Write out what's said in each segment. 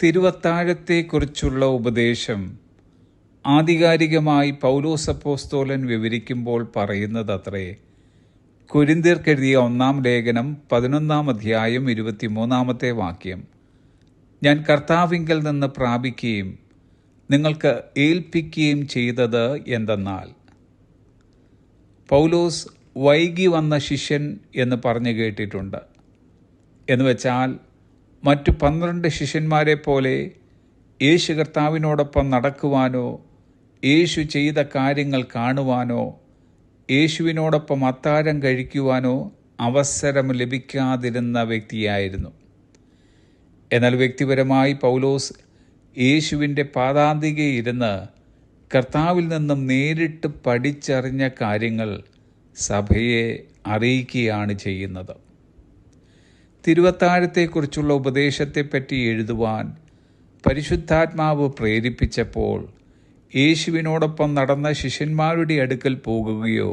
തിരുവത്താഴത്തെക്കുറിച്ചുള്ള ഉപദേശം ആധികാരികമായി പൗലോസ് അപ്പോസ്തലൻ വിവരിക്കുമ്പോൾ പറയുന്നതത്രേ. കൊരിന്ത്യർക്കെഴുതിയ 1 ലേഖനം 11 അധ്യായം 23 വാക്യം. ഞാൻ കർത്താവിങ്കൽ നിന്ന് പ്രാപിക്കുകയും നിങ്ങൾക്ക് ഏൽപ്പിക്കുകയും ചെയ്തത് എന്തെന്നാൽ. പൗലോസ് വൈകി വന്ന ശിഷ്യൻ എന്ന് പറഞ്ഞു കേട്ടിട്ടുണ്ട്. എന്നുവെച്ചാൽ മറ്റു 12 ശിഷ്യന്മാരെ പോലെ യേശു കർത്താവിനോടൊപ്പം നടക്കുവാനോ യേശു ചെയ്ത കാര്യങ്ങൾ കാണുവാനോ യേശുവിനോടൊപ്പം അത്താഴം കഴിക്കുവാനോ അവസരം ലഭിക്കാതിരുന്ന വ്യക്തിയായിരുന്നു. എന്നാൽ വ്യക്തിപരമായി പൗലോസ് യേശുവിൻ്റെ പാദാന്തികയിരുന്ന് കർത്താവിൽ നിന്നും നേരിട്ട് പഠിച്ചറിഞ്ഞ കാര്യങ്ങൾ സഭയെ അറിയിക്കുകയാണ് ചെയ്യുന്നത്. തിരുവത്താഴത്തെക്കുറിച്ചുള്ള ഉപദേശത്തെപ്പറ്റി എഴുതുവാൻ പരിശുദ്ധാത്മാവ് പ്രേരിപ്പിച്ചപ്പോൾ യേശുവിനോടൊപ്പം നടന്ന ശിഷ്യന്മാരുടെ അടുക്കൽ പോകുകയോ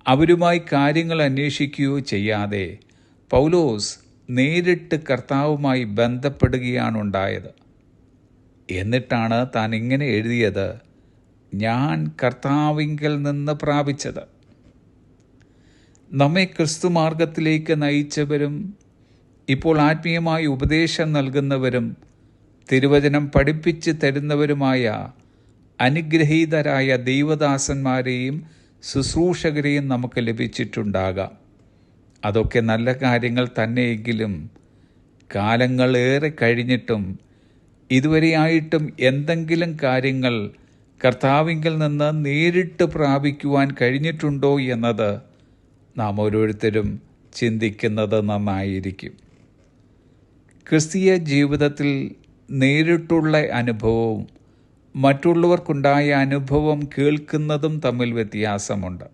അവരുമായി കാര്യങ്ങൾ അന്വേഷിക്കുകയോ ചെയ്യാതെ പൗലോസ് നേരിട്ട് കർത്താവുമായി ബന്ധപ്പെടുകയാണുണ്ടായത്. എന്നിട്ടാണ് താൻ ഇങ്ങനെ എഴുതിയത്, ഞാൻ കർത്താവിങ്കൽ നിന്ന് പ്രാപിച്ചത്. നമ്മെ ക്രിസ്തുമാർഗത്തിലേക്ക് നയിച്ചവരും ഇപ്പോൾ ആത്മീയമായി ഉപദേശം നൽകുന്നവരും തിരുവചനം പഠിപ്പിച്ച് തരുന്നവരുമായ അനുഗ്രഹീതരായ ദൈവദാസന്മാരെയും ശുശ്രൂഷകരെയും നമുക്ക് ലഭിച്ചിട്ടുണ്ടാകാം. അതൊക്കെ നല്ല കാര്യങ്ങൾ തന്നെയെങ്കിലും കാലങ്ങൾ ഏറെ കഴിഞ്ഞിട്ടും ഇതുവരെയായിട്ടും എന്തെങ്കിലും കാര്യങ്ങൾ കർത്താവിങ്കൽ നിന്ന് നേരിട്ട് പ്രാപിക്കുവാൻ കഴിഞ്ഞിട്ടുണ്ടോ എന്നത് നാം ഓരോരുത്തരും ചിന്തിക്കുന്നത് നന്നായിരിക്കും. ക്രിസ്തീയ ജീവിതത്തിൽ നേരിട്ടുള്ള അനുഭവവും മറ്റുള്ളവർക്കുണ്ടായ അനുഭവം കേൾക്കുന്നതും തമ്മിൽ വ്യത്യാസമുണ്ട്.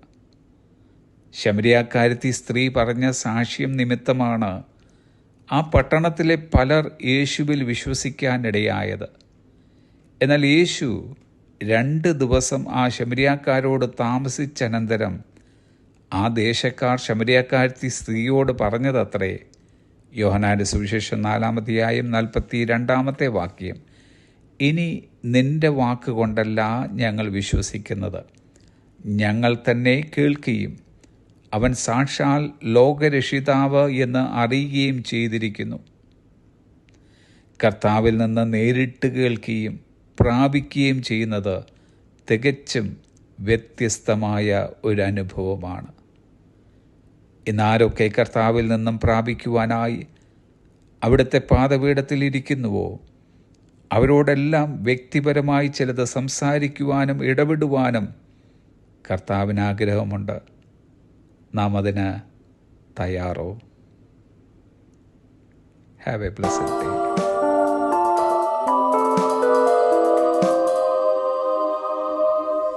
ശമരിയാക്കാരത്തി സ്ത്രീ പറഞ്ഞ സാക്ഷ്യം നിമിത്തമാണ് ആ പട്ടണത്തിലെ പലർ യേശുവിൽ വിശ്വസിക്കാനിടയായത്. എന്നാൽ യേശു 2 ദിവസം ആ ശമരിയാക്കാരോട് താമസിച്ചനന്തരം ആ ദേശക്കാർ ശമരിയാക്കാരത്തി സ്ത്രീയോട് പറഞ്ഞതത്രേ. യോഹന്നാന്റെ സുവിശേഷം 4 അധ്യായം 42 വാക്യം. ഇനി നിന്റെ വാക്കുകൊണ്ടല്ല ഞങ്ങൾ വിശ്വസിക്കുന്നത്, ഞങ്ങൾ തന്നെ കേൾക്കുകയും അവൻ സാക്ഷാൽ ലോകരക്ഷിതാവ് എന്ന് അറിയുകയും ചെയ്തിരിക്കുന്നു. കർത്താവിൽ നിന്ന് നേരിട്ട് കേൾക്കുകയും പ്രാപിക്കുകയും ചെയ്യുന്നത് തികച്ചും വ്യത്യസ്തമായ ഒരു അനുഭവമാണ്. ഇന്നാരൊക്കെ കർത്താവിൽ നിന്നും പ്രാപിക്കുവാനായി അവിടുത്തെ പാദപീഠത്തിൽ ഇരിക്കുന്നുവോ അവരോടെല്ലാം വ്യക്തിപരമായി ചിലത് സംസാരിക്കുവാനും ഇടപെടുവാനും കർത്താവിന് ആഗ്രഹമുണ്ട്. നാം അതിന് തയ്യാറോ? Have a blessed day.